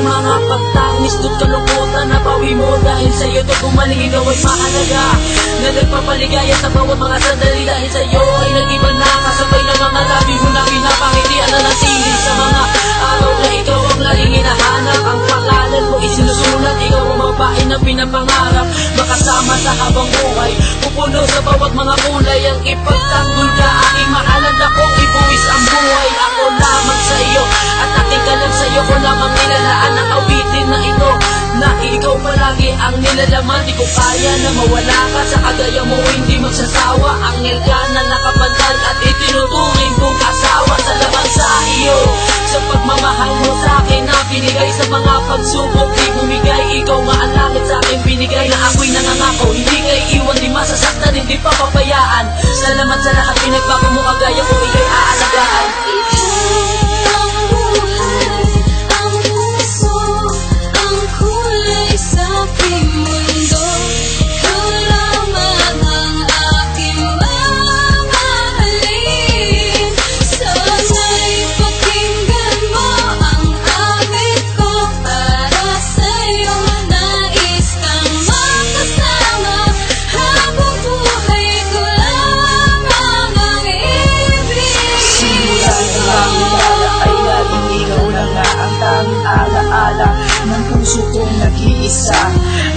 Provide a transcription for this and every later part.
mga pagtanis do't kalungkutan na bawi mo. Dahil sa'yo to gumaling, ikaw ay mahalaga na nagpapaligaya sa bawat mga sandali. Dahil sa'yo ay nag-iba na, kasabay ng mga labi mo na pinapangitian na nasili sa mga araw na ikaw ang laging hinahanap. Ang pangalan mo isinusulat, ikaw ang babae na pinapangarap, makasama sa habang buhay, pupuno sa bawat mga kulay. Ang ipagtanggol ka, aking mahalan akong ibuwis ang buhay. Ako lamang sa iyo at aking ka lang sa iyo ko lamang nilalaan ang awitin na ito, na ikaw palagi ang nilalaman. Di ko kaya na mawala ka, sa kagaya mo hindi magsasawa. Angel ka na nakapantay at itinuturing kong asawa. Salamat sa iyo sa pagmamahal mo sa akin na binigay sa mga pagsubok. Di bumigay, ikaw nga ang langit sa akin binigay, na ako'y nangangako hindi kay iwan, di masasaktan, hindi papapayaan. Salamat sa lahat, pinagbago mo kagaya ko, ika'y aalagaan. Alaala ng puso kong nag-iisa.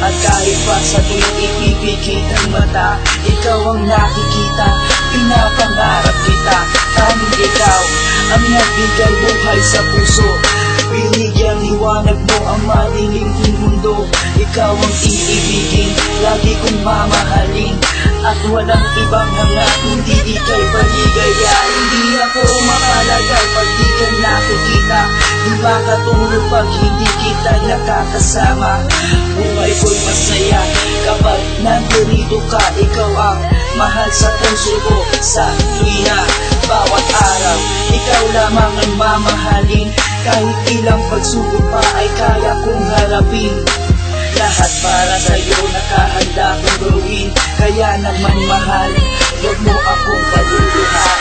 At kahit pa sa tuwing ipipikit ang mata, ikaw ang nakikita, pinapangarap kita. Tanging ikaw ang nagbigay buhay sa puso, binigyang liwanag mo ang madilim kong mundo. Ikaw ang iibigin, lagi kong mamahalin, at walang ibang hangat kundi ika'y paligaya. Hindi ako mapalagay pag di ka nakikita, di makatulog pag hindi kita nakakasama. Buhay ko'y masaya kapag nandito ka. Ikaw ang mahal sa puso ko sa tuwina bawat araw. Ikaw lamang ang mamahalin, kahit ilang pagsubok pa ay kaya kong harapin. Lahat para sa'yo nakahanda kong gawin, kaya naman mahal, huwag mo akong paluluhain.